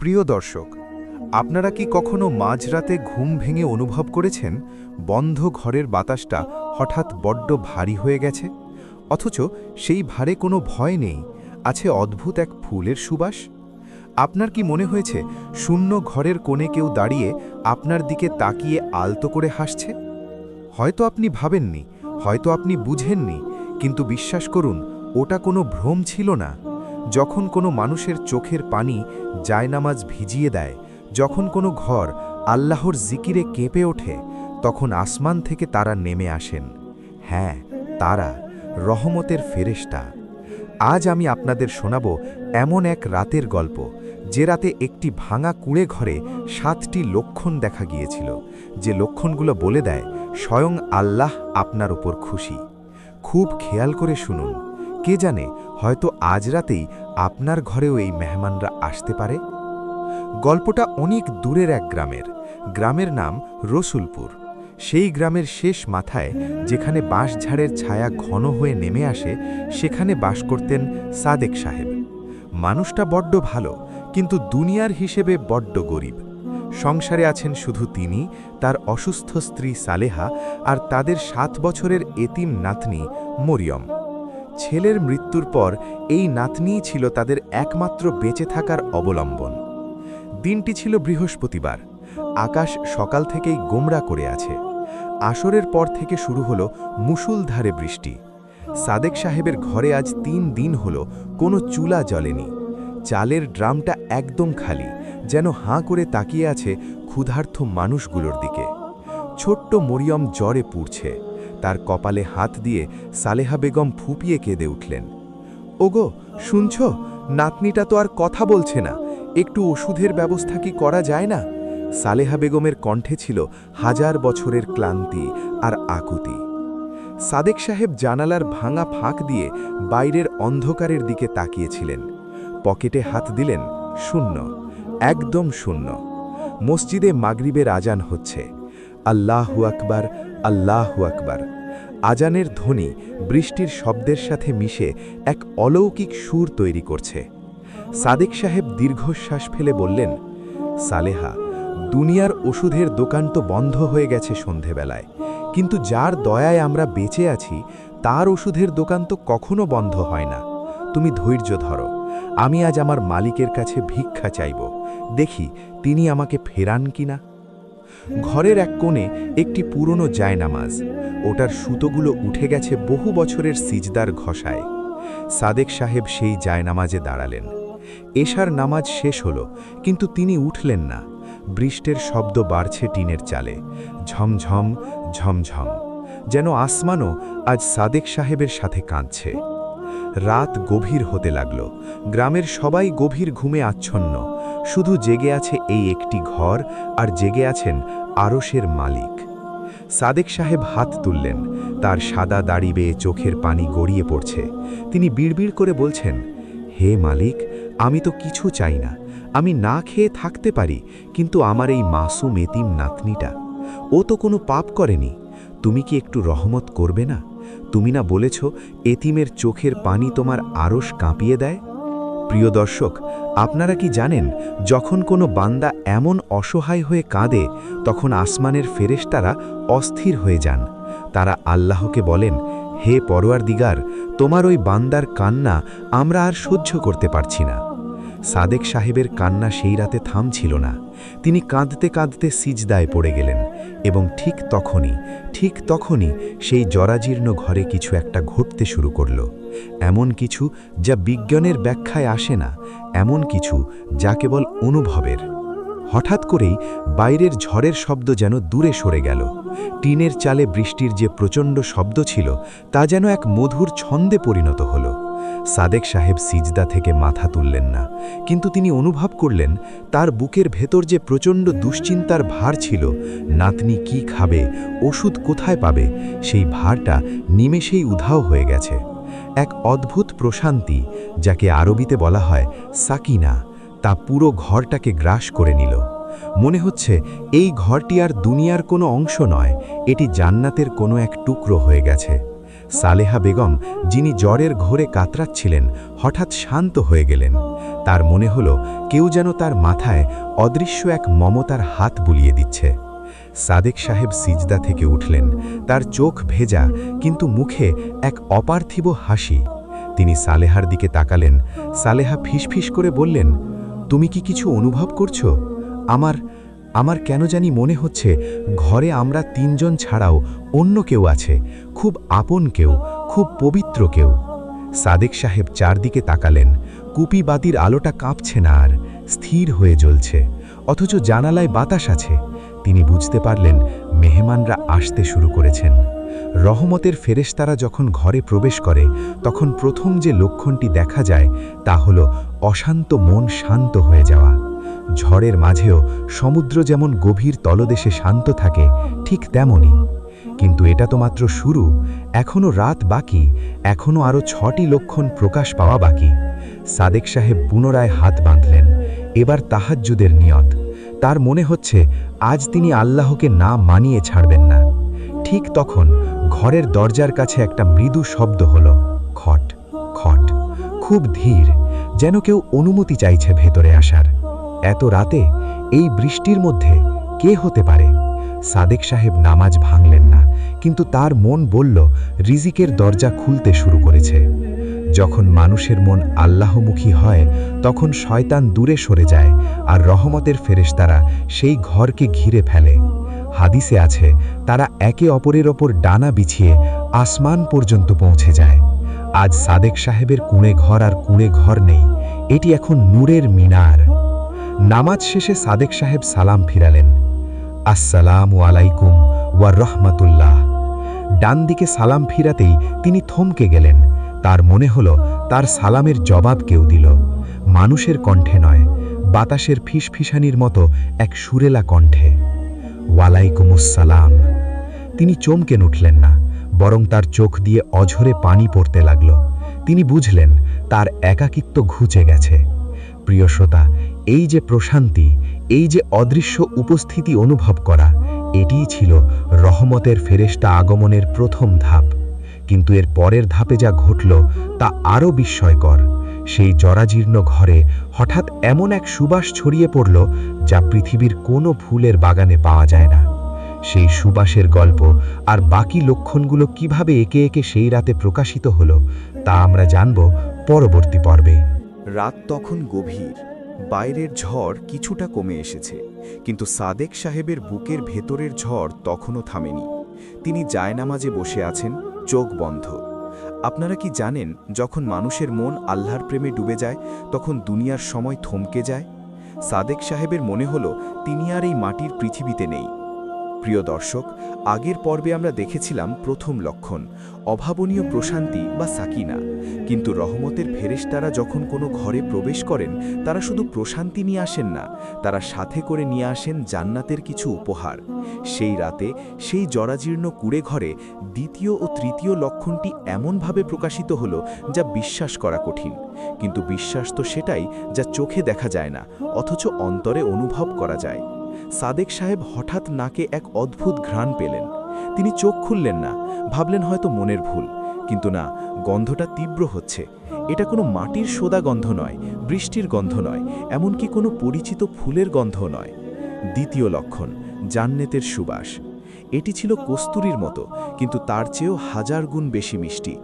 প্রিয় দর্শক, আপনারা কি কখনো মাঝরাতে ঘুম ভেঙে অনুভব করেছেন বন্ধ ঘরের বাতাসটা হঠাৎ বড্ড ভারী হয়ে গেছে, অথচ সেই ভারে কোনো ভয় নেই, আছে অদ্ভুত এক ফুলের সুবাস? আপনার কি মনে হয়েছে শূন্য ঘরের কোণে কেউ দাঁড়িয়ে আপনার দিকে তাকিয়ে আলতো করে হাসছে? হয়তো আপনি ভাবেননি, হয়তো আপনি বুঝেননি, কিন্তু বিশ্বাস করুন, ওটা কোনো ভ্রম ছিল না। যখন কোনো মানুষের চোখের পানি জায়নামাজ ভিজিয়ে দেয়, যখন কোনো ঘর আল্লাহর জিকিরে কেঁপে ওঠে, তখন আসমান থেকে তারা নেমে আসেন। হ্যাঁ, তারা, রহমতের ফেরেশতা। আজ আমি আপনাদের শোনাব এমন এক রাতের গল্প, যে রাতে একটি ভাঙা কুঁড়ে ঘরে 7টি লক্ষণ দেখা গিয়েছিল, যে লক্ষণগুলো বলে দেয় স্বয়ং আল্লাহ আপনার উপর খুশি। খুব খেয়াল করে শুনুন, কে জানে হয়তো আজ রাতেই আপনার ঘরেও এই মেহমানরা আসতে পারে। গল্পটা অনেক দূরের এক গ্রামের নাম রসুলপুর। সেই গ্রামের শেষ মাথায়, যেখানে বাঁশঝাড়ের ছায়া ঘন হয়ে নেমে আসে, সেখানে বাস করতেন সাদেক সাহেব। মানুষটা বড্ড ভালো, কিন্তু দুনিয়ার হিসেবে বড্ড গরিব। সংসারে আছেন শুধু তিনি, তার অসুস্থ স্ত্রী সালেহা আর তাদের 7 বছরের এতিম নাতনি মরিয়ম। ছেলের মৃত্যুর পর এই নাতনিই ছিল তাদের একমাত্র বেঁচে থাকার অবলম্বন। দিনটি ছিল বৃহস্পতিবার। আকাশ সকাল থেকেই গোমড়া করে আছে। আসরের পর থেকে শুরু হলো মুষলধারে বৃষ্টি। সাদেক সাহেবের ঘরে আজ 3 দিন হলো কোনো চুলা জ্বলেনি। চালের ড্রামটা একদম খালি, যেন হাঁ করে তাকিয়ে আছে ক্ষুধার্ত মানুষগুলোর দিকে। ছোট্ট মরিয়ম জ্বরে পুড়ছে। তার কপালে হাত দিয়ে সালেহা বেগম ফুপিয়ে কেঁদে উঠলেন। ওগো, শুনছ? নাতনিটা তো আর কথা বলছে না, একটু ওষুধের ব্যবস্থা কি করা যায় না? সালেহা বেগমের কণ্ঠে ছিল 1000 বছরের ক্লান্তি আর আকুতি। সাদেক সাহেব জানালার ভাঙা ফাঁক দিয়ে বাইরের অন্ধকারের দিকে তাকিয়েছিলেন। পকেটে হাত দিলেন, শূন্য, একদম শূন্য। মসজিদে মাগরিবের আজান হচ্ছে। আল্লাহু আকবার, আল্লাহু আকবার। আজানের ধ্বনি বৃষ্টির শব্দের সাথে মিশে এক অলৌকিক সুর তৈরি করছে। সাদেক সাহেব দীর্ঘশ্বাস ফেলে বললেন, সালেহা, দুনিয়ার ওষুধের দোকান তো বন্ধ হয়ে গেছে সন্ধেবেলায়, কিন্তু যার দয়ায় আমরা বেঁচে আছি, তার ওষুধের দোকান তো কখনো বন্ধ হয় না। তুমি ধৈর্য ধরো, আমি আজ আমার মালিকের কাছে ভিক্ষা চাইব, দেখি তিনি আমাকে ফেরান কিনা। ঘরের এক কোণে একটি পুরনো জায়নামাজ, ওটার সুতোগুলো উঠে গেছে বহু বছরের সিজদার ঘষায়। সাদেক সাহেব সেই জায়নামাজে দাঁড়ালেন। এশার নামাজ শেষ হলো, কিন্তু তিনি উঠলেন না। বৃষ্টির শব্দ বাড়ছে টিনের চালে, ঝমঝম ঝমঝম, যেন আসমানও আজ সাদেক সাহেবের সাথে কাঁদছে। রাত গভীর হতে লাগল। গ্রামের সবাই গভীর ঘুমে আচ্ছন্ন। শুধু জেগে আছে এই একটি ঘর, আর জেগে আছেন আরশের মালিক। সাদেক সাহেব হাত তুললেন। তার সাদা দাড়ি বেয়ে চোখের পানি গড়িয়ে পড়ছে। তিনি বিড়বিড় করে বলছেন, হে মালিক, আমি তো কিছু চাই না। আমি না খেয়ে থাকতে পারি, কিন্তু আমার এই মাসুম এতিম নাতনিটা, ও তো কোনো পাপ করেনি। তুমি কি একটু রহমত করবে না? তুমি না বলেছ এতিমের চোখের পানি তোমার আরশ কাঁপিয়ে দেয়? প্রিয় দর্শক, আপনারা কি জানেন, যখন কোনো বান্দা এমন অসহায় হয়ে কাঁদে, তখন আসমানের ফেরেশতারা অস্থির হয়ে যান। তারা আল্লাহকে বলেন, হে পরওয়ারদিগার, তোমার ওই বান্দার কান্না আমরা আর সহ্য করতে পারছি না। সাদেক সাহেবের কান্না সেই রাতে থামছিল না। তিনি কাঁদতে কাঁদতে সিজদায় পড়ে গেলেন, এবং ঠিক তখনই সেই জরাজীর্ণ ঘরে কিছু একটা ঘটতে শুরু করল। এমন কিছু যা বিজ্ঞানের ব্যাখ্যায় আসে না, এমন কিছু যা কেবল অনুভবের। হঠাৎ করেই বাইরের ঝড়ের শব্দ যেন দূরে সরে গেল। টিনের চালে বৃষ্টির যে প্রচণ্ড শব্দ ছিল, তা যেন এক মধুর ছন্দে পরিণত হল। সাদেক সাহেব সিজদা থেকে মাথা তুললেন না, কিন্তু তিনি অনুভব করলেন তার বুকের ভেতর যে প্রচণ্ড দুশ্চিন্তার ভার ছিল, নাতনি কি খাবে, ওষুধ কোথায় পাবে, সেই ভারটা নিমেষেই উধাও হয়ে গেছে। এক অদ্ভুত প্রশান্তি, যাকে আরবিতে বলা হয় সাকিনা, তা পুরো ঘরটাকে গ্রাস করে নিল। মনে হচ্ছে এই ঘরটি আর দুনিয়ার কোনো অংশ নয়, এটি জান্নাতের কোনো এক টুকরো হয়ে গেছে। সালেহা বেগম, যিনি জ্বরের ঘোরে কাতরাচ্ছিলেন, হঠাৎ শান্ত হয়ে গেলেন। তার মনে হল কেউ যেন তার মাথায় অদৃশ্য এক মমতার হাত বুলিয়ে দিচ্ছে। সাদেক সাহেব সিজদা থেকে উঠলেন, তার চোখ ভেজা, কিন্তু মুখে এক অপার্থিব হাসি। তিনি সালেহার দিকে তাকালেন। সালেহা ফিসফিস করে বললেন, তুমি কি কিছু অনুভব করছো? আমার কেন জানি মনে হচ্ছে ঘরে আমরা তিনজন ছাড়াও অন্য কেউ আছে, খুব আপন কেউ, খুব পবিত্র কেউ। সাদেক সাহেব চারদিকে তাকালেন। কুপি বাতির আলোটা কাঁপছে না আর, স্থির হয়ে জ্বলছে, অথচ জানালায় বাতাস আছে। তিনি বুঝতে পারলেন মেহমানরা আসতে শুরু করেছেন। রহমতের ফেরেশতারা যখন ঘরে প্রবেশ করে, তখন প্রথম যে লক্ষণটি দেখা যায় তা হল অশান্ত মন শান্ত হয়ে যাওয়া। ঝড়ের মাঝেও সমুদ্র যেমন গভীর তলদেশে শান্ত থাকে, ঠিক তেমনই। কিন্তু এটা তো মাত্র শুরু, এখনও রাত বাকি, এখনও আরও 6টি লক্ষণ প্রকাশ পাওয়া বাকি। সাদেক সাহেব পুনরায় হাত বাঁধলেন, এবার তাহাজ্জুদের নিয়ত। তার মনে হচ্ছে আজ তিনি আল্লাহকে না মানিয়ে ছাড়বেন না। ঠিক তখন ঘরের দরজার কাছে একটা মৃদু শব্দ হলো, খট খট, খুব ধীর, যেন কেউ অনুমতি চাইছে ভেতরে আসার। এত রাতে, এই বৃষ্টির মধ্যে কে হতে পারে? সাদেক সাহেব নামাজ ভাঙলেন না, কিন্তু তার মন বলল রিজিকের দরজা খুলতে শুরু করেছে। যখন মানুষের মন আল্লাহমুখী হয়, তখন শয়তান দূরে সরে যায়, আর রহমতের ফেরেশতারা সেই ঘরকে ঘিরে ফেলে। হাদিসে আছে, তারা একে অপরের ওপর ডানা বিছিয়ে আসমান পর্যন্ত পৌঁছে যায়। আজ সাদেক সাহেবের কুঁড়ে ঘর আর কুঁড়ে ঘর নেই, এটি এখন নূরের মিনার। নামাজ শেষে সাদেক সাহেব সালাম ফিরালেন, আসসালামু আলাইকুম ওয়া রহমাতুল্লাহ। ডান দিকে সালাম ফিরাতেই তিনি থমকে গেলেন। তার মনে হল তার সালামের জবাব কেউ দিল, মানুষের কণ্ঠে নয়, বাতাসের ফিসফিসানির মতো এক সুরেলা কণ্ঠে। ওয়ালাইকুমুসসালাম। তিনি চমকে উঠলেন না, বরং তার চোখ দিয়ে অঝরে পানি পড়তে লাগল। তিনি বুঝলেন তার একাকিত্ব ঘুচে গেছে। প্রিয় শ্রোতা, এই যে প্রশান্তি, এই যে অদৃশ্য উপস্থিতি অনুভব করা, এটিই ছিল রহমতের ফেরেশতা আগমনের প্রথম ধাপ। কিন্তু এর পরের ধাপে যা ঘটল তা আরও বিস্ময়কর। সেই জরাজীর্ণ ঘরে হঠাৎ এমন এক সুবাস ছড়িয়ে পড়ল যা পৃথিবীর কোনো ফুলের বাগানে পাওয়া যায় না। সেই সুবাসের গল্প আর বাকি লক্ষণগুলো কিভাবে একে একে সেই রাতে প্রকাশিত হলো, তা আমরা জানব পরবর্তী পর্বে। রাত তখন গভীর, বাইরের ঝড় কিছুটা কমে এসেছে, কিন্তু সাদেক সাহেবের বুকের ভেতরের ঝড় তখনও থামেনি। তিনি জায়নামাজে বসে আছেন, চোখ বন্ধ। আপনারা কি জানেন, যখন মানুষের মন আল্লাহর প্রেমে ডুবে যায়, তখন দুনিয়ার সময় থমকে যায়? সাদেক সাহেবের মনে হলো তিনি আর এই মাটির পৃথিবীতে নেই। প্রিয় দর্শক, আগের পর্বে আমরা দেখেছিলাম প্রথম লক্ষণ, অভাবনীয় প্রশান্তি বা সাকিনা। কিন্তু রহমতের ফেরেশতারা যখন কোনো ঘরে প্রবেশ করেন, তারা শুধু প্রশান্তি নিয়ে আসেন না, তারা সাথে করে নিয়ে আসেন জান্নাতের কিছু উপহার। সেই রাতে, সেই জরাজীর্ণ কুঁড়ে ঘরে দ্বিতীয় ও তৃতীয় লক্ষণটি এমনভাবে প্রকাশিত হলো যা বিশ্বাস করা কঠিন। কিন্তু বিশ্বাস তো সেটাই যা চোখে দেখা যায় না, অথচ অন্তরে অনুভব করা যায়। সাদেক সাহেব হঠাৎ নাকে এক অদ্ভুত ঘ্রাণ পেলেন। তিনি চোখ খুললেন না, ভাবলেন হয়তো মনের ভুল। কিন্তু না, গন্ধটা তীব্র হচ্ছে। এটা কোনো মাটির সোদা গন্ধ নয়, বৃষ্টির গন্ধ নয়, এমনকি কোনো পরিচিত ফুলের গন্ধ নয়। দ্বিতীয় লক্ষণ, জান্নাতের সুবাস। এটি ছিল কস্তুরীর মতো, কিন্তু তার চেয়েও 1000 গুণ বেশি মিষ্টি।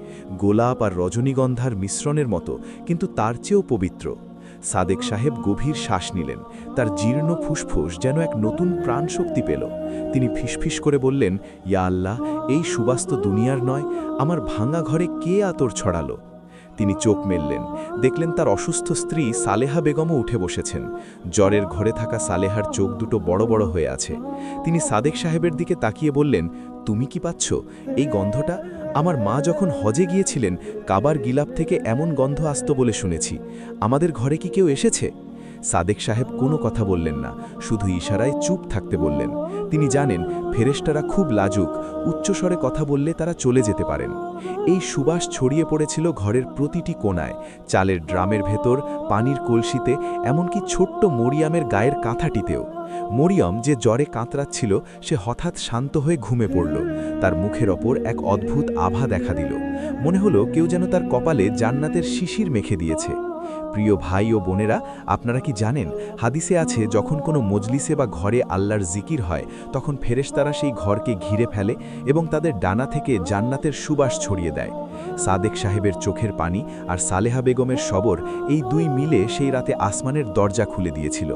গোলাপ আর রজনীগন্ধার মিশ্রণের মতো, কিন্তু তার চেয়েও পবিত্র। সাদেক সাহেব গভীর শ্বাস নিলেন, তার জীর্ণ ফুসফুস যেন এক নতুন প্রাণশক্তি পেল। তিনি ফিসফিস করে বললেন, ইয়া আল্লাহ, এই সুবাস তো দুনিয়ার নয়, আমার ভাঙা ঘরে কে আতর ছড়ালো? তিনি চোখ মেললেন, দেখলেন তার অসুস্থ স্ত্রী সালেহা বেগমও উঠে বসেছেন। জ্বরের ঘরে থাকা সালেহার চোখ দুটো বড় বড় হয়ে আছে। তিনি সাদেক সাহেবের দিকে তাকিয়ে বললেন, তুমি কি পাচ্ছ এই গন্ধটা? আমার মা যখন হজে গিয়েছিলেন, কাবার গিলাপ থেকে এমন গন্ধ আসত বলে শুনেছি। আমাদের ঘরে কি কেউ এসেছে? সাদেক সাহেব কোনো কথা বললেন না, শুধু ইশারায় চুপ থাকতে বললেন। তিনি জানেন ফেরেশতারা খুব লাজুক, উচ্চস্বরে কথা বললে তারা চলে যেতে পারেন। এই সুবাস ছড়িয়ে পড়েছিল ঘরের প্রতিটি কোণায়, চালের ড্রামের ভেতর, পানির কলসিতে, এমনকি ছোট্ট মরিয়মের গায়ের কাঁথাটিতেও। মরিয়ম যে জ্বরে কাতরাচ্ছিল সে হঠাৎ শান্ত হয়ে ঘুমে পড়ল। তার মুখের ওপর এক অদ্ভুত আভা দেখা দিল, মনে হলো কেউ যেন তার কপালে জান্নাতের শিশির মেখে দিয়েছে। প্রিয় ভাই ও বোনেরা, আপনারা কি জানেন হাদিসে আছে যখন কোনো মজলিসে বা ঘরে আল্লাহর জিকির হয় তখন ফেরেশতারা সেই ঘরকে ঘিরে ফেলে এবং তাদের ডানা থেকে জান্নাতের সুবাস ছড়িয়ে দেয়। সাদেক সাহেবের চোখের পানি আর সালেহা বেগমের সবর, এই দুই মিলে সেই রাতে আসমানের দরজা খুলে দিয়েছিল।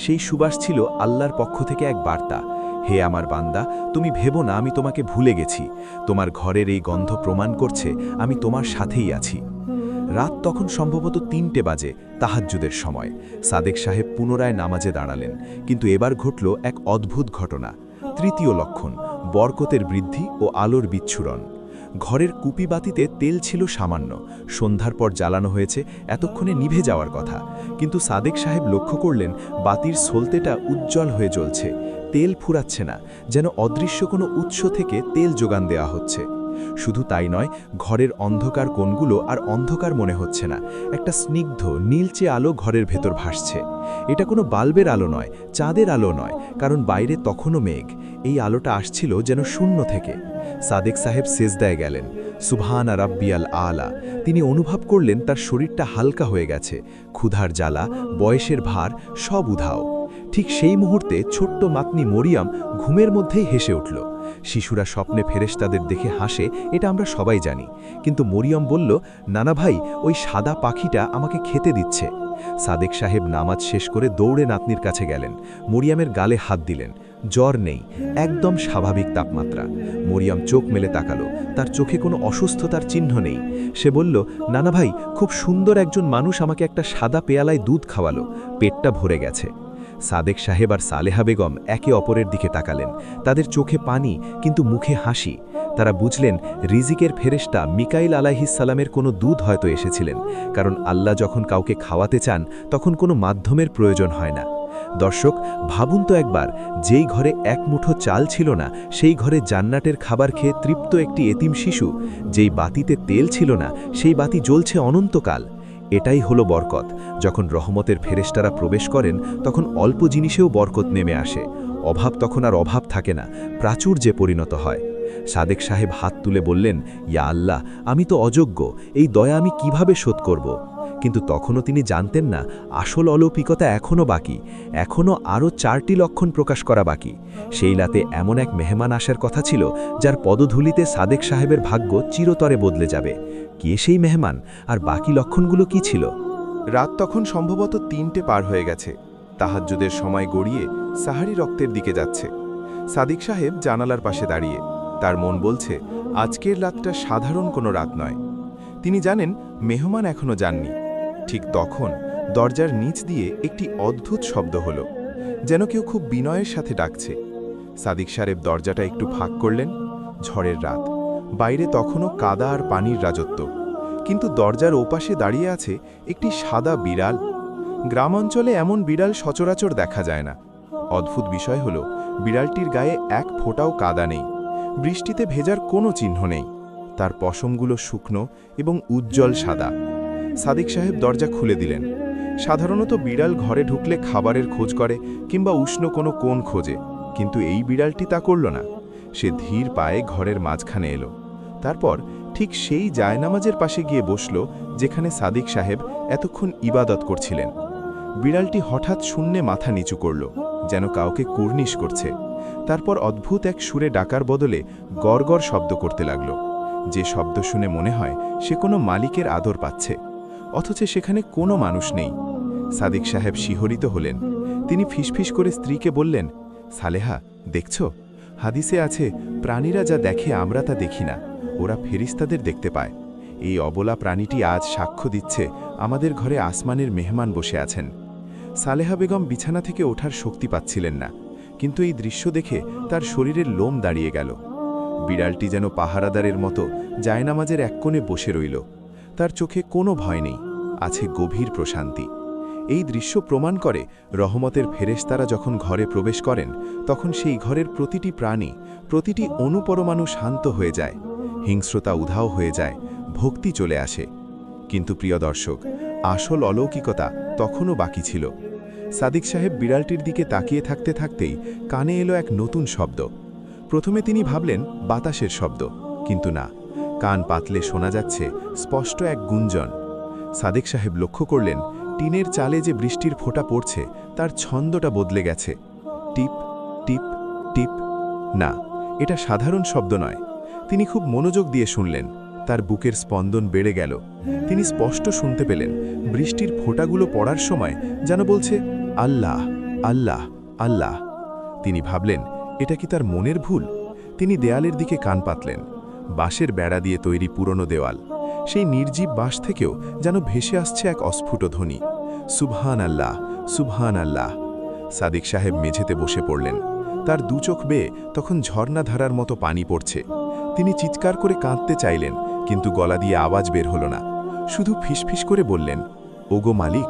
সেই সুবাস ছিল আল্লাহর পক্ষ থেকে এক বার্তা, হে আমার বান্দা, তুমি ভেবো না আমি তোমাকে ভুলে গেছি, তোমার ঘরের এই গন্ধ প্রমাণ করছে আমি তোমার সাথেই আছি। রাত তখন সম্ভবত ৩টে বাজে, তাহাজ্জুদের সময়। সাদেক সাহেব পুনরায় নামাজে দাঁড়ালেন, কিন্তু এবার ঘটল এক অদ্ভুত ঘটনা। তৃতীয় লক্ষণ, বরকতের বৃদ্ধি ও আলোর বিচ্ছুরণ। ঘরের কুপি বাতিতে তেল ছিল সামান্য, সন্ধ্যার পর জ্বালানো হয়েছে, এতক্ষণে নিভে যাওয়ার কথা, কিন্তু সাদেক সাহেব লক্ষ্য করলেন বাতির সলতেটা উজ্জ্বল হয়ে জ্বলছে, তেল ফুরাচ্ছে না, যেন অদৃশ্য কোনো উৎস থেকে তেল যোগান দেওয়া হচ্ছে। শুধু তাই নয়, ঘরের অন্ধকার কোণগুলো আর অন্ধকার মনে হচ্ছে না, একটা স্নিগ্ধ নীলচে আলো ঘরের ভেতর ভাসছে। এটা কোনো বাল্বের আলো নয়, চাঁদের আলো নয়, কারণ বাইরে তখনও মেঘ। এই আলোটা আসছিল যেন শূন্য থেকে। সাদেক সাহেব সেজদায় গেলেন, সুবহানা রাব্বিয়াল আলা। তিনি অনুভব করলেন তার শরীরটা হালকা হয়ে গেছে, ক্ষুধার জ্বালা, বয়সের ভার সব উধাও। ঠিক সেই মুহূর্তে ছোট্ট মাতনি মরিয়ম ঘুমের মধ্যেই হেসে উঠল। শিশুরা স্বপ্নে ফেরেশতাদের দেখে হাসে, এটা আমরা সবাই জানি, কিন্তু মরিয়ম বলল, নানা ভাই, ওই সাদা পাখিটা আমাকে খেতে দিচ্ছে। সাদেক সাহেব নামাজ শেষ করে দৌড়ে নাতনির কাছে গেলেন, মরিয়মের গালে হাত দিলেন। জ্বর নেই, একদম স্বাভাবিক তাপমাত্রা। মরিয়ম চোখ মেলে তাকালো, তার চোখে কোনো অসুস্থতার চিহ্ন নেই। সে বলল, নানা ভাই, খুব সুন্দর একজন মানুষ আমাকে একটা সাদা পেয়ালায় দুধ খাওয়ালো, পেটটা ভরে গেছে। সাদেক সাহেব আর সালেহা বেগম একে অপরের দিকে তাকালেন, তাদের চোখে পানি কিন্তু মুখে হাসি। তারা বুঝলেন রিজিকের ফেরেশতা মিকাইল আলাইহিসসালামের কোনো দূত হয়তো এসেছিলেন, কারণ আল্লাহ যখন কাউকে খাওয়াতে চান তখন কোনো মাধ্যমের প্রয়োজন হয় না। দর্শক, ভাবুন তো একবার, যেই ঘরে এক মুঠো চাল ছিল না সেই ঘরে জান্নাতের খাবার খেয়ে তৃপ্ত একটি এতিম শিশু, যেই বাতিতে তেল ছিল না সেই বাতি জ্বলছে অনন্তকাল। এটাই হলো বরকত। যখন রহমতের ফেরেশতারা প্রবেশ করেন তখন অল্প জিনিসেও বরকত নেমে আসে। অভাব তখন আর অভাব থাকে না, প্রাচুর্যে পরিণত হয়। সাদেক সাহেব হাত তুলে বললেন, ইয়া আল্লাহ, আমি তো অযোগ্য, এই দয়া আমি কিভাবে শোধ করব? কিন্তু তখনও তিনি জানতেন না আসল অলৌকিকতা এখনও বাকি, এখনও আরও 4টি লক্ষণ প্রকাশ করা বাকি। সেই রাতে এমন এক মেহমান আসার কথা ছিল যার পদধূলিতে সাদেক সাহেবের ভাগ্য চিরতরে বদলে যাবে। কে সেই মেহমান, আর বাকি লক্ষণগুলো কি ছিল? রাত তখন সম্ভবত 3টে পার হয়ে গেছে, তাহাজ্জুদের সময় গড়িয়ে সাহারি রক্তের দিকে যাচ্ছে। সাদিক সাহেব জানালার পাশে দাঁড়িয়ে, তার মন বলছে আজকের রাতটা সাধারণ কোনো রাত নয়। তিনি জানেন মেহমান এখনো যাননি। ঠিক তখন দরজার নিচ দিয়ে একটি অদ্ভুত শব্দ হলো, যেন কেউ খুব বিনয়ের সাথে ডাকছে। সাদিক সাহেব দরজাটা একটু ফাঁক করলেন। ঝড়ের রাত, বাইরে তখনও কাদা আর পানির রাজত্ব, কিন্তু দরজার ওপাশে দাঁড়িয়ে আছে একটি সাদা বিড়াল। গ্রাম অঞ্চলে এমন বিড়াল সচরাচর দেখা যায় না। অদ্ভুত বিষয় হলো বিড়ালটির গায়ে এক ফোঁটাও কাদা নেই, বৃষ্টিতে ভেজার কোনো চিহ্ন নেই। তার পশমগুলো শুকনো এবং উজ্জ্বল সাদা। সাদিক সাহেব দরজা খুলে দিলেন। সাধারণত বিড়াল ঘরে ঢুকলে খাবারের খোঁজ করে কিংবা উষ্ণ কোনো কোণ খোঁজে, কিন্তু এই বিড়ালটি তা করল না। সে ধীর পায়ে ঘরের মাঝখানে এলো, তারপর ঠিক সেই জায়নামাজের পাশে গিয়ে বসল যেখানে সাদিক সাহেব এতক্ষণ ইবাদত করছিলেন। বিড়ালটি হঠাৎ শূন্যে মাথা নিচু করল, যেন কাউকে কুর্নিশ করছে। তারপর অদ্ভুত এক সুরে ডাকার বদলে গড়গড় শব্দ করতে লাগল, যে শব্দ শুনে মনে হয় সে কোনো মালিকের আদর পাচ্ছে, অথচ সেখানে কোনো মানুষ নেই। সাদিক সাহেব শিহরিত হলেন। তিনি ফিসফিস করে স্ত্রীকে বললেন, সালেহা, দেখছ, হাদিসে আছে প্রাণীরা যা দেখে আমরা তা দেখি না, ওরা ফেরিস্তাদের দেখতে পায়। এই অবলা প্রাণীটি আজ সাক্ষ্য দিচ্ছে আমাদের ঘরে আসমানের মেহমান বসে আছেন। সালেহা বেগম বিছানা থেকে ওঠার শক্তি পাচ্ছিলেন না, কিন্তু এই দৃশ্য দেখে তার শরীরের লোম দাঁড়িয়ে গেল। বিড়ালটি যেন পাহারাদারের মতো জায়নামাজের এক কোণে বসে রইল। তার চোখে কোনো ভয় নেই, আছে গভীর প্রশান্তি। এই দৃশ্য প্রমাণ করে রহমতের ফেরেশতারা যখন ঘরে প্রবেশ করেন তখন সেই ঘরের প্রতিটি প্রাণী, প্রতিটি অণুপরমাণু শান্ত হয়ে যায়, হিংস্রতা উধাও হয়ে যায়, ভক্তি চলে আসে। কিন্তু প্রিয় দর্শক, আসল অলৌকিকতা তখনও বাকি ছিল। সাদিক সাহেব বিড়ালটির দিকে তাকিয়ে থাকতে থাকতেই কানে এলো এক নতুন শব্দ। প্রথমে তিনি ভাবলেন বাতাসের শব্দ, কিন্তু না, কান পাতলে শোনা যাচ্ছে স্পষ্ট এক গুঞ্জন। সাদিক সাহেব লক্ষ্য করলেন টিনের চালে যে বৃষ্টির ফোঁটা পড়ছে তার ছন্দটা বদলে গেছে। টিপ টিপ টিপ। না, এটা সাধারণ শব্দ নয়। তিনি খুব মনোযোগ দিয়ে শুনলেন। তার বুকের স্পন্দন বেড়ে গেল। তিনি স্পষ্ট শুনতে পেলেন বৃষ্টির ফোঁটাগুলো পড়ার সময় যেন বলছে আল্লাহ, আল্লাহ, আল্লাহ। তিনি ভাবলেন এটা কি তার মনের ভুল? তিনি দেয়ালের দিকে কান পাতলেন। বাঁশের বেড়া দিয়ে তৈরি পুরনো দেওয়াল। সেই নির্জীব বাঁশ থেকেও যেন ভেসে আসছে এক অস্ফুট ধ্বনি, সুবহান আল্লাহ, সুবহান আল্লাহ। সাদিক সাহেব মেঝেতে বসে পড়লেন। তার দু চোখ বেয়ে তখন ঝর্ণাধারার মতো পানি পড়ছে। তিনি চিৎকার করে কাঁদতে চাইলেন, কিন্তু গলা দিয়ে আওয়াজ বের হল না। শুধু ফিসফিস করে বললেন, ওগো মালিক,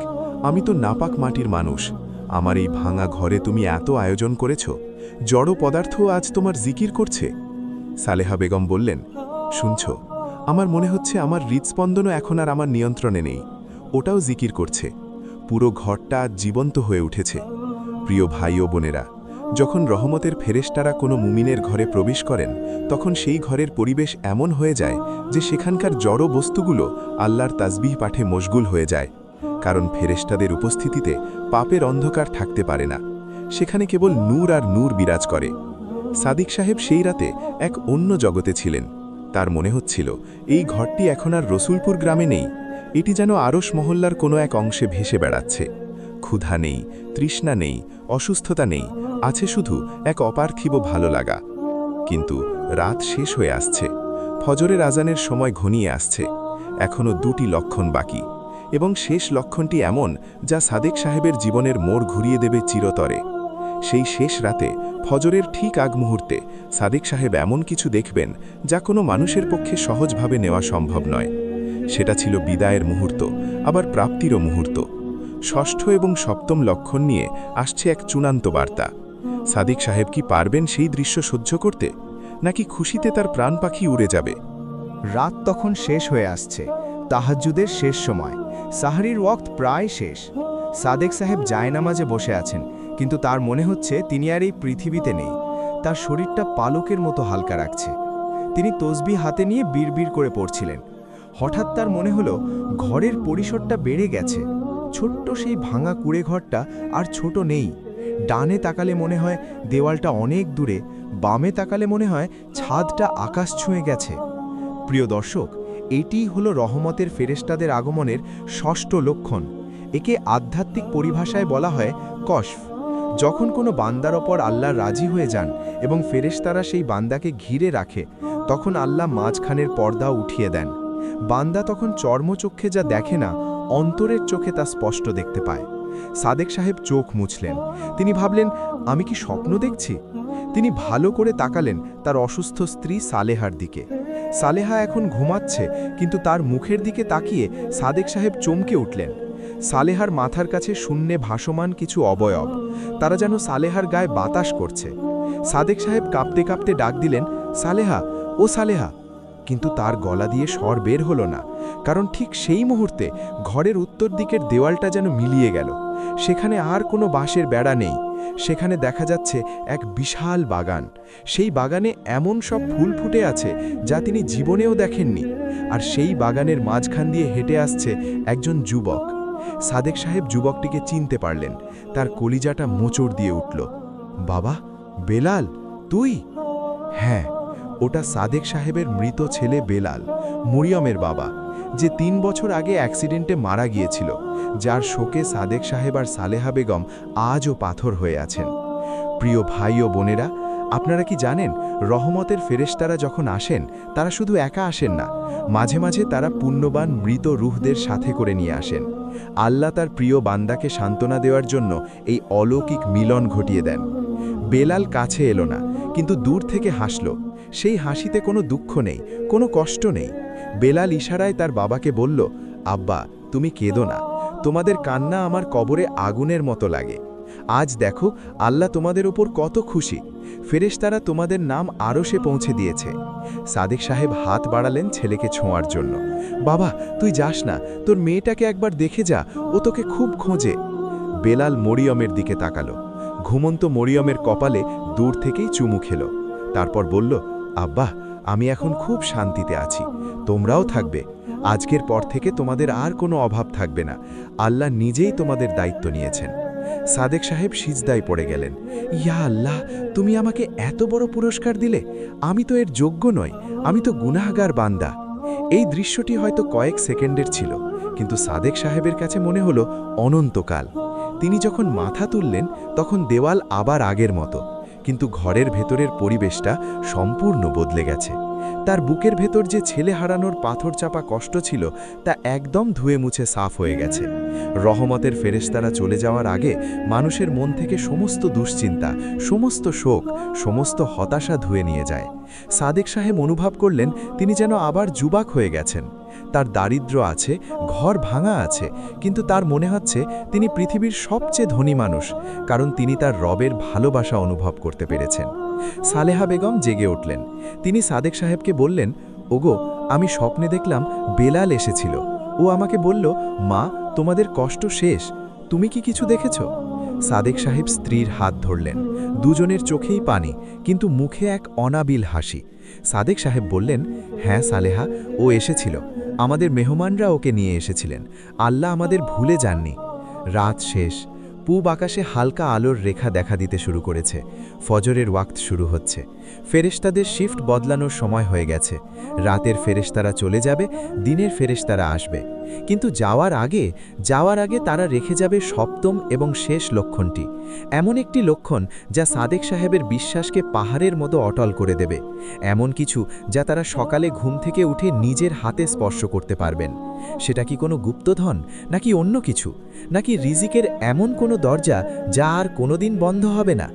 আমি তো নাপাক মাটির মানুষ। আমার এই ভাঙা ঘরে তুমি এত আয়োজন করেছ, জড় পদার্থও আজ তোমার জিকির করছে। সালেহা বেগম বললেন, শুনছ, আমার মনে হচ্ছে আমার হৃদস্পন্দনও এখন আর আমার নিয়ন্ত্রণে নেই, ওটাও জিকির করছে। পুরো ঘরটা আজ জীবন্ত হয়ে উঠেছে। প্রিয় ভাই ও বোনেরা, যখন রহমতের ফেরেশতারা কোনো মুমিনের ঘরে প্রবেশ করেন তখন সেই ঘরের পরিবেশ এমন হয়ে যায় যে সেখানকার জড় বস্তুগুলো আল্লাহর তাসবিহ পাঠে মশগুল হয়ে যায়। কারণ ফেরেশতাদের উপস্থিতিতে পাপের অন্ধকার থাকতে পারে না, সেখানে কেবল নূর আর নূর বিরাজ করে। সাদিক সাহেব সেই রাতে এক অন্য জগতে ছিলেন। তার মনে হচ্ছিল এই ঘরটি এখন আর রসুলপুর গ্রামে নেই, এটি যেন আরশ মহল্লার কোনো এক অংশে ভেসে বেড়াচ্ছে। ক্ষুধা নেই, তৃষ্ণা নেই, অসুস্থতা নেই, আছে শুধু এক অপার্থিব ভালো লাগা। কিন্তু রাত শেষ হয়ে আসছে, ফজরের আজানের সময় ঘনিয়ে আসছে। এখনও দুটি লক্ষণ বাকি, এবং শেষ লক্ষণটি এমন যা সাদেক সাহেবের জীবনের মোড় ঘুরিয়ে দেবে চিরতরে। সেই শেষ রাতে ফজরের ঠিক আগ মুহূর্তে সাদেক সাহেব এমন কিছু দেখবেন যা কোনো মানুষের পক্ষে সহজভাবে নেওয়া সম্ভব নয়। সেটা ছিল বিদায়ের মুহূর্ত, আবার প্রাপ্তিরও মুহূর্ত। ষষ্ঠ এবং সপ্তম লক্ষণ নিয়ে আসছে এক চূড়ান্ত বার্তা। সাদিক সাহেব কি পারবেন সেই দৃশ্য সহ্য করতে, নাকি খুশিতে তার প্রাণ পাখি উড়ে যাবে? রাত তখন শেষ হয়ে আসছে, তাহাজ্জুদের শেষ সময়, সাহরির ওয়াক্ত প্রায় শেষ। সাদেক সাহেব জায়নামাজে বসে আছেন, কিন্তু তার মনে হচ্ছে তিনি আর এই পৃথিবীতে নেই। তার শরীরটা পালকের মতো হালকা রাখছে। তিনি তসবিহ হাতে নিয়ে বিড়বিড় করে পড়ছিলেন। হঠাৎ তার মনে হলো ঘরের পরিসরটা বেড়ে গেছে। ছোট্ট সেই ভাঙা কুড়ে ঘরটা আর ছোট নেই। ডানে তাকালে মনে হয় দেওয়ালটা অনেক দূরে, বামে তাকালে মনে হয় ছাদটা আকাশ ছুঁয়ে গেছে। প্রিয় দর্শক, এটিই হলো রহমতের ফেরেশতাদের আগমনের ষষ্ঠ লক্ষণ। একে আধ্যাত্মিক পরিভাষায় বলা হয় কশফ। যখন কোনো বান্দার ওপর আল্লাহ রাজি হয়ে যান এবং ফেরেশতারা সেই বান্দাকে ঘিরে রাখে, তখন আল্লাহ মাঝখানের পর্দা উঠিয়ে দেন। বান্দা তখন চর্মচক্ষে যা দেখে না, অন্তরের চোখে তা স্পষ্ট দেখতে পায়। সাদেক সাহেব চোখ মুছলেন। তিনি ভাবলেন, আমি কি স্বপ্ন দেখছি? তিনি ভালো করে তাকালেন তার অসুস্থ স্ত্রী সালেহার দিকে। সালেহা এখন ঘুমাচ্ছে, কিন্তু তার মুখের দিকে তাকিয়ে সাদেক সাহেব চমকে উঠলেন। সালেহার মাথার কাছে শূন্যে ভাসমান কিছু অবয়ব, তারা যেন সালেহার গায়ে বাতাস করছে। সাদেক সাহেব কাঁপতে কাঁপতে ডাক দিলেন, সালেহা, ও সালেহা। কিন্তু তার গলা দিয়ে স্বর বের হলো না, কারণ ঠিক সেই মুহূর্তে ঘরের উত্তর দিকের দেওয়ালটা যেন মিলিয়ে গেল। সেখানে আর কোনো বাঁশের বেড়া নেই, সেখানে দেখা যাচ্ছে এক বিশাল বাগান। সেই বাগানে এমন সব ফুল ফুটে আছে যা তিনি জীবনেও দেখেননি। আর সেই বাগানের মাঝখান দিয়ে হেঁটে আসছে একজন যুবক। সাদেক সাহেব যুবকটিকে চিনতে পারলেন। তার কলিজাটা মোচড় দিয়ে উঠল। বাবা, বেলাল, তুই? হ্যাঁ, ওটা সাদেক সাহেবের মৃত ছেলে বেলাল, মরিয়মের বাবা, যে 3 বছর আগে অ্যাক্সিডেন্টে মারা গিয়েছিল, যার শোকে সাদেক সাহেব আর সালেহা বেগম আজও পাথর হয়ে আছেন। প্রিয় ভাই ও বোনেরা, আপনারা কি জানেন, রহমতের ফেরেশতারা যখন আসেন তারা শুধু একা আসেন না, মাঝে মাঝে তারা পুণ্যবান মৃত রূহদের সাথে করে নিয়ে আসেন। আল্লাহ তার প্রিয় বান্দাকে সান্ত্বনা দেওয়ার জন্য এই অলৌকিক মিলন ঘটিয়ে দেন। বেলাল কাছে এলো না, কিন্তু দূর থেকে হাসল। সেই হাসিতে কোনো দুঃখ নেই, কোনো কষ্ট নেই। বেলাল ইশারায় তার বাবাকে বলল, আব্বা, তুমি কেঁদো না, তোমাদের কান্না আমার কবরে আগুনের মতো লাগে। আজ দেখো আল্লাহ তোমাদের উপর কত খুশি, ফেরেশতারা তোমাদের নাম আরশে পৌঁছে দিয়েছে। সাদেক সাহেব হাত বাড়ালেন ছেলেকে ছোঁয়ার জন্য। বাবা, তুই যাস না, তোর মেয়েটাকে একবার দেখে যা, ও তোকে খুব খোঁজে। বেলাল মরিয়মের দিকে তাকালো। ঘুমন্ত মরিয়মের কপালে দূর থেকেই চুমু খেল। তারপর বলল, আব্বা, আমি এখন খুব শান্তিতে আছি, তোমরাও থাকবে। আজকের পর থেকে তোমাদের আর কোনো অভাব থাকবে না, আল্লাহ নিজেই তোমাদের দায়িত্ব নিয়েছেন। সাদেক সাহেব সিজদায় পড়ে গেলেন। ইয়া আল্লাহ, তুমি আমাকে এত বড় পুরস্কার দিলে, আমি তো এর যোগ্য নই, আমি তো গুনাহগার বান্দা। এই দৃশ্যটি হয়তো কয়েক সেকেন্ডের ছিল, কিন্তু সাদেক সাহেবের কাছে মনে হলো অনন্তকাল। তিনি যখন মাথা তুললেন তখন দেওয়াল আবার আগের মতো, কিন্তু ঘরের ভেতরের পরিবেশটা সম্পূর্ণ বদলে গেছে। তার বুকের ভেতর যে ছেলে হারানোর পাথর চাপা কষ্ট ছিল তা একদম ধুয়ে মুছে সাফ হয়ে গেছে। রহমতের ফেরেশতারা চলে যাওয়ার আগে মানুষের মন থেকে সমস্ত দুশ্চিন্তা, সমস্ত শোক, সমস্ত হতাশা ধুয়ে নিয়ে যায়। সাদেক সাহেব অনুভব করলেন তিনি যেন আবার যুবক হয়ে গেছেন। তার দারিদ্র্য আছে, ঘর ভাঙা আছে, কিন্তু তার মনে হচ্ছে তিনি পৃথিবীর সবচেয়ে ধনী মানুষ, কারণ তিনি তার রবের ভালোবাসা অনুভব করতে পেরেছেন। সালেহা বেগম জেগে উঠলেন। তিনি সাদেক সাহেবকে বললেন, ওগো, আমি স্বপ্নে দেখলাম বেলাল এসেছিল। ও আমাকে বলল, মা, তোমাদের কষ্ট শেষ, তুমি কি কিছু দেখেছ? সাদেক সাহেব স্ত্রীর হাত ধরলেন। দুজনের চোখেই পানি, কিন্তু মুখে এক অনাবিল হাসি। সাদেক সাহেব বললেন, হ্যাঁ সালেহা, ও এসেছিল, আমাদের মেহমানরা ওকে নিয়ে এসেছিলেন, আল্লাহ আমাদের ভুলে যাননি। রাত শেষ, পূব আকাশে হালকা আলোর রেখা দেখা দিতে শুরু করেছে। ফজরের ওয়াক্ত শুরু হচ্ছে। ফেরেশতাদের শিফট বদলানোর সময় হয়ে গেছে। রাতের ফেরেশতারা চলে যাবে, দিনের ফেরেশতারা আসবে। কিন্তু যাওয়ার আগে তারা রেখে যাবে সপ্তম এবং শেষ লক্ষণটি, এমন একটি লক্ষণ যা সাদেক সাহেবের বিশ্বাসকে পাহাড়ের মতো অটল করে দেবে, এমন কিছু যা তারা সকালে ঘুম থেকে উঠে নিজের হাতে স্পর্শ করতে পারবেন। সেটা কি কোনো গুপ্তধন, নাকি অন্য কিছু, নাকি রিজিকের এমন কোনো দরজা যা আর কোনোদিন বন্ধ হবে না?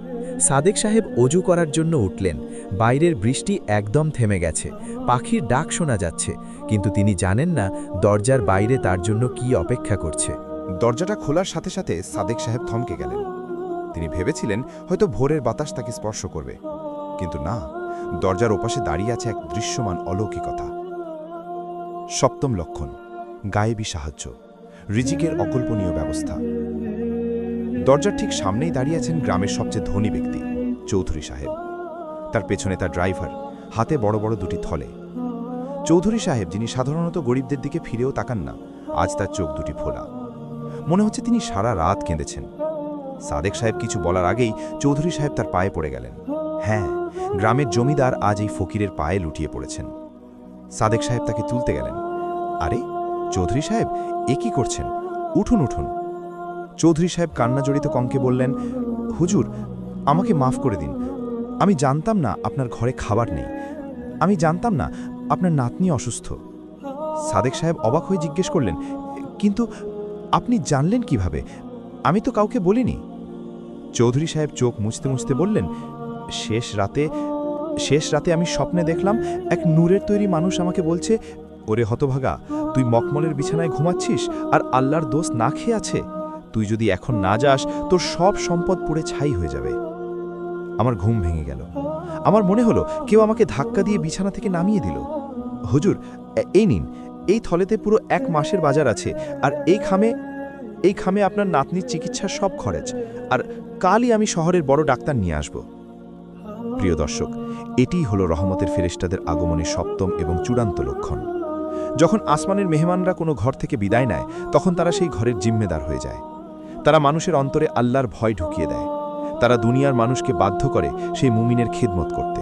সাদেক সাহেব অজু করার জন্য উঠলেন। বাইরের বৃষ্টি একদম থেমে গেছে, পাখির ডাক শোনা যাচ্ছে, কিন্তু তিনি জানেন না দরজার বাইরে তার জন্য কি অপেক্ষা করছে। দরজাটা খোলার সাথে সাথে সাদেক সাহেব থমকে গেলেন। তিনি ভেবেছিলেন হয়তো ভোরের বাতাস তাকে স্পর্শ করবে, কিন্তু না, দরজার ওপাশে দাঁড়িয়ে আছে এক দৃশ্যমান অলৌকিকতা। সপ্তম লক্ষণ, গায়েবী সাহায্য, রিজিকের অকল্পনীয় ব্যবস্থা। দরজার ঠিক সামনেই দাঁড়িয়ে আছেন গ্রামের সবচেয়ে ধনী ব্যক্তি, চৌধুরী সাহেব। তার পেছনে তার ড্রাইভার, হাতে বড় বড় দুটি থলে। চৌধুরী সাহেব, যিনি সাধারণত গরিবদের দিকে ফিরেও তাকান না, আজ তার চোখ দুটি ফোলা। মনে হচ্ছে তিনি সারা রাত কেঁদেছেন। সাদেক সাহেব কিছু বলার আগেই চৌধুরী সাহেব তার পায়ে পড়ে গেলেন। হ্যাঁ, গ্রামের জমিদার আজ এই ফকিরের পায়ে লুটিয়ে পড়েছেন। সাদেক সাহেব তাকে তুলতে গেলেন। আরে চৌধুরী সাহেব, এ কি করছেন? উঠুন উঠুন। চৌধুরী সাহেব কান্না জড়িত কণ্ঠে বললেন, হুজুর, আমাকে মাফ করে দিন। আমি জানতাম না আপনার ঘরে খাবার নেই, আমি জানতাম না আপনার নাতনি অসুস্থ। সাদেক সাহেব অবাক হয়ে জিজ্ঞেস করলেন, কিন্তু আপনি জানলেন কিভাবে? আমি তো কাউকে বলিনি। চৌধুরী সাহেব চোখ মুছতে মুছতে বললেন, শেষ রাতে আমি স্বপ্নে দেখলাম এক নূরের তৈরি মানুষ আমাকে বলছে, ওরে হতভাগা, তুই মকমলের বিছানায় ঘুমাচ্ছিস আর আল্লাহর দোষ না খেয়ে আছে। তুই যদি এখন না যাস তোর সব সম্পদ পুড়ে ছাই হয়ে যাবে। আমার ঘুম ভেঙে গেল। আমার মনে হলো কেউ আমাকে ধাক্কা দিয়ে বিছানা থেকে নামিয়ে দিল। হুজুর, এই নিন, এই থলেতে পুরো 1 মাসের বাজার আছে, আর এই খামে আপনার নাতনির চিকিৎসার সব খরচ, আর কালই আমি শহরের বড় ডাক্তার নিয়ে আসব। প্রিয় দর্শক, এটিই হলো রহমতের ফেরেশতাদের আগমনের সপ্তম এবং চূড়ান্ত লক্ষণ। যখন আসমানের মেহমানরা কোনো ঘর থেকে বিদায় নেয়, তখন তারা সেই ঘরের জিম্মেদার হয়ে যায়। তারা মানুষের অন্তরে আল্লাহর ভয় ঢুকিয়ে দেয়। তারা দুনিয়ার মানুষকে বাধ্য করে সেই মুমিনের খিদমত করতে।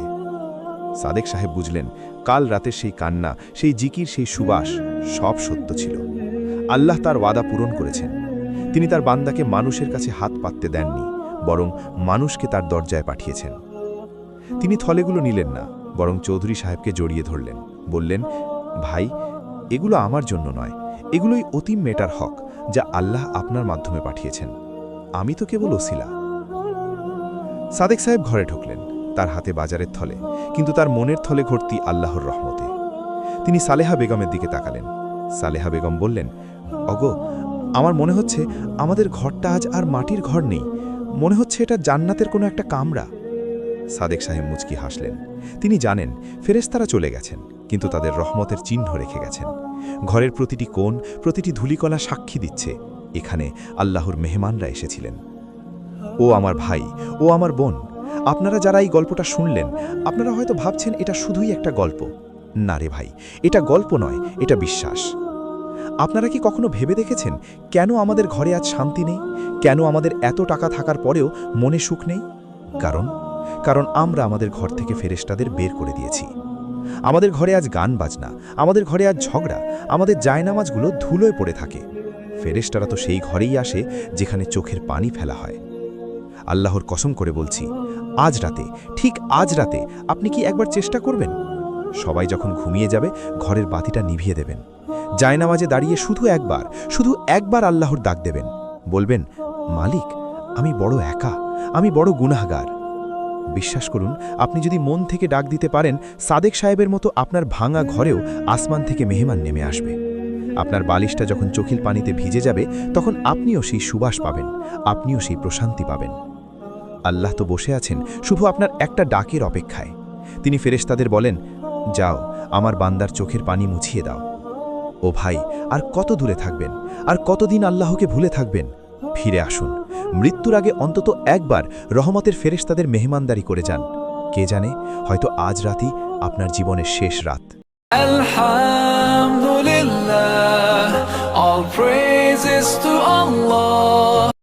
সাদেক সাহেব বুঝলেন, কাল রাতের সেই কান্না, সেই জিকির, সেই সুবাস সব সত্য ছিল। আল্লাহ তার ওয়াদা পূরণ করেছেন। তিনি তার বান্দাকে মানুষের কাছে হাত পাততে দেননি, বরং মানুষকে তার দরজায় পাঠিয়েছেন। তিনি থলেগুলো নিলেন না, বরং চৌধুরী সাহেবকে জড়িয়ে ধরলেন, বললেন, ভাই, এগুলো আমার জন্য নয়, এগুলোই অতিম মেটার হক যা আল্লাহ আপনার মাধ্যমে পাঠিয়েছেন। আমি তো কেবল ওসিলা। সাদেক সাহেব ঘরে ঢুকলেন, তার হাতে বাজারের থলে, কিন্তু তার মনের থলে ভর্তি আল্লাহর রহমতে। তিনি সালেহা বেগমের দিকে তাকালেন। সালেহা বেগম বললেন, অগো, আমার মনে হচ্ছে আমাদের ঘরটা আজ আর মাটির ঘর নেই, মনে হচ্ছে এটা জান্নাতের কোনো একটা কামরা। সাদেক সাহেব মুচকি হাসলেন। তিনি জানেন ফেরেশতারা চলে গেছেন, কিন্তু তাদের রহমতের চিহ্ন রেখে গেছেন। ঘরের প্রতিটি কোণ, প্রতিটি ধূলিকণা সাক্ষী দিচ্ছে এখানে আল্লাহর মেহমানরা এসেছিলেন। ও আমার ভাই, ও আমার বোন, আপনারা যারা এই গল্পটা শুনলেন, আপনারা হয়তো ভাবছেন এটা শুধুই একটা গল্প। না রে ভাই, এটা গল্প নয়, এটা বিশ্বাস। আপনারা কি কখনো ভেবে দেখেছেন কেন আমাদের ঘরে আজ শান্তি নেই, কেন আমাদের এত টাকা থাকার পরেও মনে সুখ নেই? কারণ আমরা আমাদের ঘর থেকে ফেরেশতাদের বের করে দিয়েছি। আমাদের ঘরে আজ গান বাজনা, আমাদের ঘরে আজ ঝগড়া, আমাদের জায়নামাজগুলো ধুলোয় পড়ে থাকে। ফেরেশতারা তো সেই ঘরেই আসে যেখানে চোখের পানি ফেলা হয়। আল্লাহর কসম করে বলছি, আজ রাতে, ঠিক আজ রাতে আপনি কি একবার চেষ্টা করবেন? সবাই যখন ঘুমিয়ে যাবে ঘরের বাতিটা নিভিয়ে দেবেন। জায়নামাজে দাঁড়িয়ে শুধু একবার আল্লাহর ডাক দেবেন। বলবেন, মালিক, আমি বড় একা, আমি বড় গুনাহগার। বিশ্বাস করুন, আপনি যদি মন থেকে ডাক দিতে পারেন, সাদেক সাহেবের মতো আপনার ভাঙা ঘরেও আসমান থেকে মেহমান নেমে আসবে। আপনার বালিশটা যখন চোখের পানিতে ভিজে যাবে, তখন আপনিও সেই সুবাস পাবেন, আপনিও সেই প্রশান্তি পাবেন। আল্লাহ তো বসে আছেন শুধু আপনার একটা ডাকের অপেক্ষায়। তিনি ফেরেশতাদের বলেন, যাও, আমার বান্দার চোখের পানি মুছিয়ে দাও। ও ভাই, আর কত দূরে থাকবেন? আর কতদিন আল্লাহকে ভুলে থাকবেন? ফিরে আসুন। মৃত্যুর আগে অন্তত একবার রহমতের ফেরেশতাদের মেহমানদারি করে যান। কে জানে, হয়তো আজ রাতই আপনার জীবনের শেষ রাত। Alhamdulillah, all praises to Allah.